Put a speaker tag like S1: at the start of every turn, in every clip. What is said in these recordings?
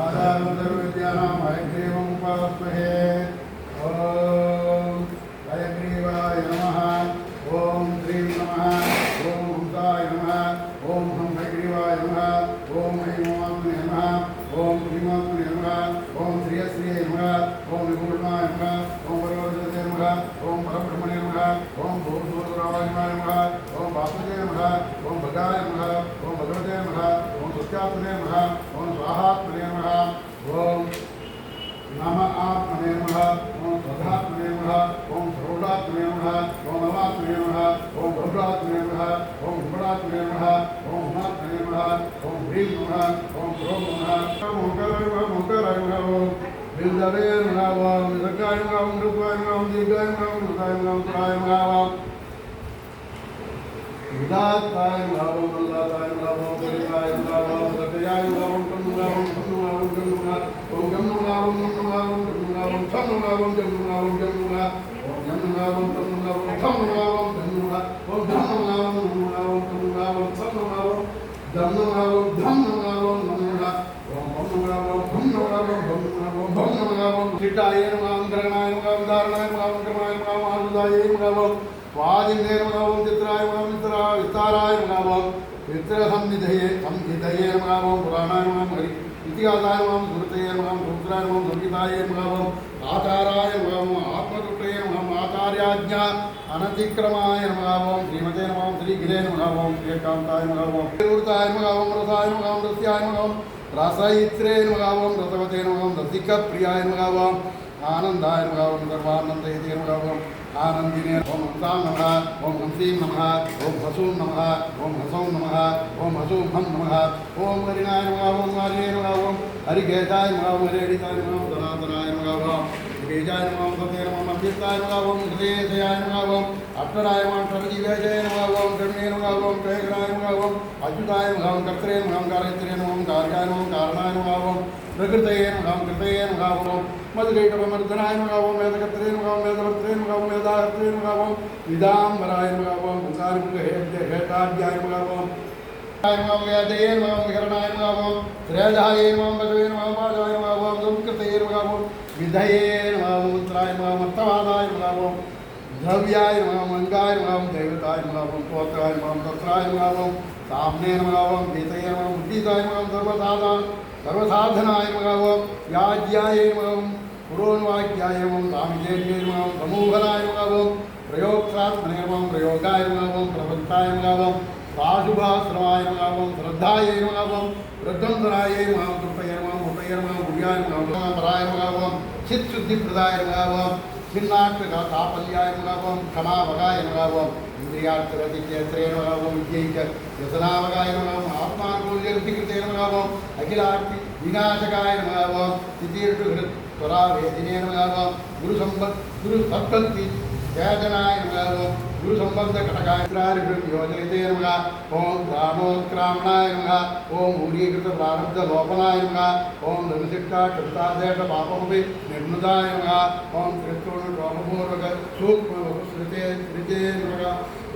S1: आधारविद्यानां हयग्रीवम् उपास्महे। ओम हयग्रीवाय नमः। ओम श्रीं नमः। ओम हंसाय नमः। ओम हम हयग्रीवाय नमः। ओम ऐमात्मने नमः। ओम श्रीमात्मने नमः। ओम श्रियश्रिये नमः। ओम विभुर्णाय नमः। ओम वरवरदते नमः। ओम परब्रह्मणे नमः। ओम भूर्भुवस्सुराय नमः। ओम वासुदेवाय नमः। ओम भगाय नमः। ओम भगवते नमः। ओम सत्यात्मने नमः। ओम स्वाहात्मने नमः। ओम नम आत्मने नमः। ओम स्वधात्मने नमः। ओम सर्वोदात्मने नमः। ओम नवात्मने नमः। ओम भद्रात्मने नमः। ओम हुमरात्मने नमः। ओम हुमात्मने नमः। ओम ह्रीं नमः। ओम प्रों नमः। ओम ओंकाराय नमः। ओंकाराय नमः। ओम विद्यावे नमः। ओम विदकाय नमः। ओम रूपाय नमः। ओम दीर्घाय नमः। ओम रुदाय नमः। ओम पुराय नमः। ओम विदाताय नमः। ओम वल्लाताय नमः। ओम परिताय नमः। ओम सत्याय नमः। ओम कन्नुनाय नमः। ओम कन्नुनाय ओम गन्नुनाय ओम गन्नुनाय ओम गन्नुनाय ओम थन्नुनाय ओम गन्नुनाय ओम गन्नुनाय ओम गन्नुनाय ओम तन्नुनाय ओम थन्नुनाय ओम गन्नुनाय ओम गन्नुनाय ओम गन्नुनाय ओम तन्नुनाय ओम थन्नुनाय ओम गन्नुनाय ओम धन्नुनाय ओम गन्नुनाय ओम गन्नुनाय ओम धन्नुनाय ओम गन्नुनाय ओम धन्नुनाय ओम चिट्टाय नमः। ओम ग्रहणाय नमः। ओम धारणाय नमः। ओम क्रमाय नमः। ओम आयुधाय नमः। ओम वादिन्ये नमः। ओम चित्राय नमः। चित्राय विस्ताराय नमः। ओम चित्रसंविधये संहितये नमः। ओम पुराणाय नमः। हरि इतिहासाय नमः। स्मृतये नमः। सूत्राय नमः। संगीताय नमः। ओम आचाराय नमः। ओम आत्मतुष्टये नमः। आचार्याज्ञा अनतिक्रमाय नमः। ओम श्रीमते नमः। ओम श्रीगिरे नमः। ओम श्रीकान्ताय नमः। ओम श्रीवृताय नमः। ओम रसाय नमः। ओम रस्याय नमः। ओम रसयित्रे नमः। ओम रसवते नमः। ओम रसिकप्रियाय नमः। ओम आनन्दाय नमः। ओम सर्वानन्दयते नमः। ओम आनंदिने ओम हंसां नमः। ओम हंसीं नमः। ओम हसूं नमः। ओम हसौं नमः। ओम हसूं हम नमः। ओम हरिणाय नमः। ओम हरिणे नमः। ओम हरिकेशाय नमः। ओम हरिहरिताय नमः। ओम सनातनाय नमः। ओम केशाय नमः। ओम सत्ये नमः। ओम अभ्युत्थाय नमः। ओम हृदयेशयाय नमः। ओम अक्षराय नमः। अक्षरजीवेशये नमः। ओम कर्णे नमः। ओम प्रेयकराय नमः। ओम अच्युताय नमः। ओम कर्त्रे नमः। ओम कार्यत्रे नमः। ओम कार्याय नमः। ओम कारणाय नमः। ओम प्रकृतये नमः। ओम कृतये नमः। ओम मधुकैटभमर्दनाय नमः। ओम वेदकर्त्रे नमः। ओम वेदवर्त्रे नमः। ओम वेदाहर्त्रे नमः। ओम विदाम्बराय नमः। ओम ओंकारपुरुषहेताढ्याय नमः। ओम नमः। वेदये नमः। ओम विहरणाय नमः। ओम श्रेयधाये नमः। ओम बसवे नमः। ओम वाजाय नमः। ओम संस्कृतये नमः। ओम विधये नमः। ओम उत्तराय नमः। ओम अर्थवादाय नमः। ओम द्रव्याय नमः। ओम अंगाय नमः। ओम देवताय नमः। ओम स्तोत्राय नमः। ओम तत्राय नमः। ओम सामने नमः। ओम गीतये नमः। ओम बुद्धिदाय नमः। ओम सर्वसाधनाय नमः। ओम याज्याय नमः। ओम पुरोन्वाक्याय नमः। सामवेद्याय नमः। ओम समूहनाय नमः। ओम प्रयोक्तात्मने नमः। ओम प्रयोगाय नमः। ओम प्रवक्ताय नमः। ओम साशुभाश्रमाय नमः। ओम श्रद्धाय नमः। ओम प्रद्वंदनाय नमः। ओम कृपये नमः। कृपये नमः। गुह्याय नमः। ओम पराय नमः। ओम चित्तशुद्धिप्रदाय नमः। ओम छिन्नाक्षका साफल्याय नमः। ओम क्षमावगाय नमः। ओम इंद्रियार्थरतिकेत्रे नमः। ओम विद्यैक व्यसनावगाय नमः। ओम आत्मानुकूल्यकृते नमः। ओम अखिलार्ति विनाशकाय नमः। ओम सिद्धीर्षुहृत् स्वरावेदिने नमः। ओम गुरुसम्पत्ति वेदनाय नमः। ओम गुरुसम्बन्धकटकाय योजयते नमः। ओम प्राणोत्क्रामणाय नमः। ओम मूलीकृतप्रारब्धलोपनाय नमः। ओम धनशिक्षा कृतादेश पापमपि निर्मुदाय नमः। ओम त्रित्वपूर्वक सूक्ष्मवपुश्रुते नमः।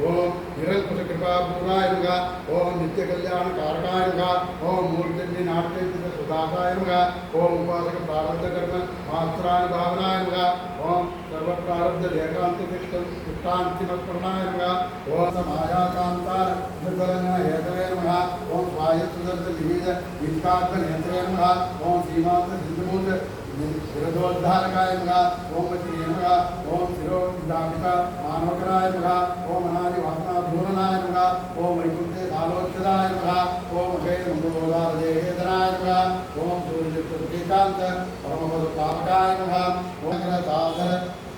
S1: ओम निरंकुशकृपापूर्वाय नमः। ओम नित्यकल्याणकारकाय नमः। ओम मूर्धन्यनाट्यसुदासाय नमः। ओम उपासकप्रारब्धकर्म मात्रानुभावनाय नमः। ओम सर्वप्रारब्धलेखान्तिष्टान्तिमस्मरणाय नमः। ओम समायाकान्तार निर्बलनहेतवे नमः। ओम स्वायत्तदर्शविविध विष्कार्थनेत्रे नमः। ओम श्रीमात्रसिन्धुमूर्त विरदोद्धारकाय नमः। ओम वचिरे नमः। ओम शिरोदामिका मानवकराय नमः। ओम अनादिवासनाधूरनाय नमः। ओम वैकुण्ठे कालोच्चदाय नमः। ओम अखैर मंगलोदारदेहेतनाय नमः। ओम सूर्यचतुर्भुजान्त परमपदपावकाय नमः। ओम साधर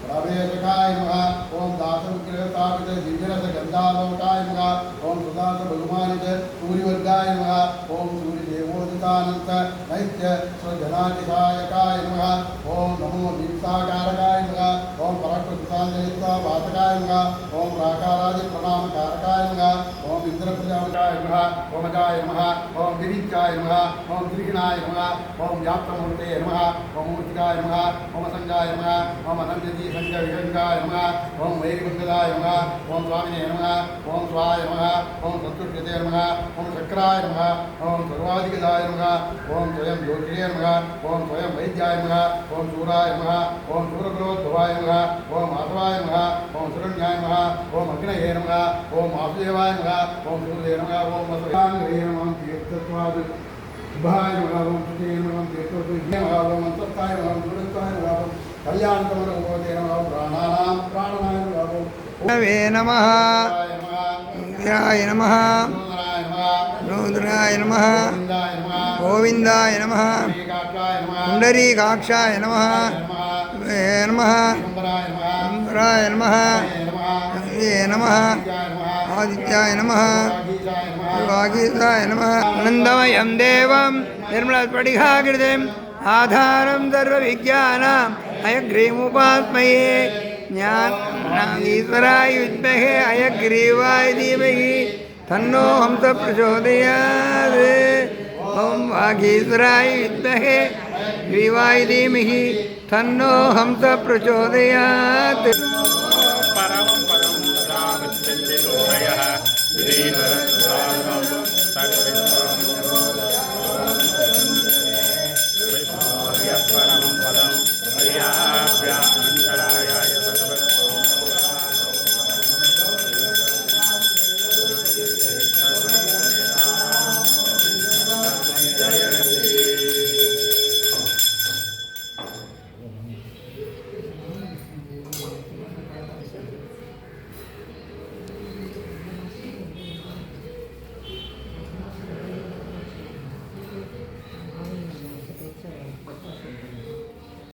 S1: प्रवेशकाय नमः। ओम दासविग्रहस्थापित दिव्यरस गंधालोकाय नमः। ओम सुदास बहुमानित सूर्यवर्गाय नमः। ओम सूर्यदेवोदिताय अनंत नैत्य स्वजनाधिकायकाय नमः। ओम नमो दीप्ताकारकाय नमः। ओम पराक्रमसांजलित्वा वातकाय नमः। ओम प्राकारादि प्रणामकारकाय नमः। ओम इंद्र प्रजापकाय नमः। ओम अजाय नमः। ओम गिरिजाय नमः। ओम त्रिगुणाय नमः। ओम व्याप्तमूर्तये नमः। ओम मूर्तिकाय नमः। ओम संगाय नमः। ओम अनंतजी संग विगंगाय नमः। ओम वैरिवंगदाय नमः। ओम स्वामिने नमः। ओम स्वाय नमः। ओम सत्तुष्यते नमः। ओम चक्राय नमः। ओम सर्वाधिकदाय नमः। ओम स्वयं ज्योतिरे नमः। ओम स्वयं वैद्याय नमः। ओम शूराय नमः। ओम शूरग्रोद्भवाय नमः। ओम माधवाय नमः। ओम शरण्याय नमः। ओम अग्नये नमः। ओम वासुदेवाय नमः। ओम सूर्ये नमः। ओम वसुदेवाय नमः। तीर्थत्वाद शुभाय नमः। ओम सुते नमः। तीर्थत्वाय नमः। ओम अंतस्ताय नमः। ओम दूरस्ताय नमः। ओम कल्याणतमनोभवते नमः। ओम प्राणानां प्राणनाय नमः। ओम
S2: नमः रुद्राय नमः रुद्राय नमः गोविंदाय नमः पुंडरीकाक्षाय नमः नमः सुंदराय नमः नमः आदित्याय नमः वागीशाय नमः आनन्दमयं देवं निर्मलस्फटिकाकृतिम् आधारं सर्वविज्ञानाम् हयग्रीवमुपास्महे ईश्वराय विद्महे हयग्रीवाय धीमहि तन्नो हंस प्रचोदयात्। ओम वागीश्वराय विद्महे ग्रीवाय धीमहि तन्नो हंस प्रचोदयात्।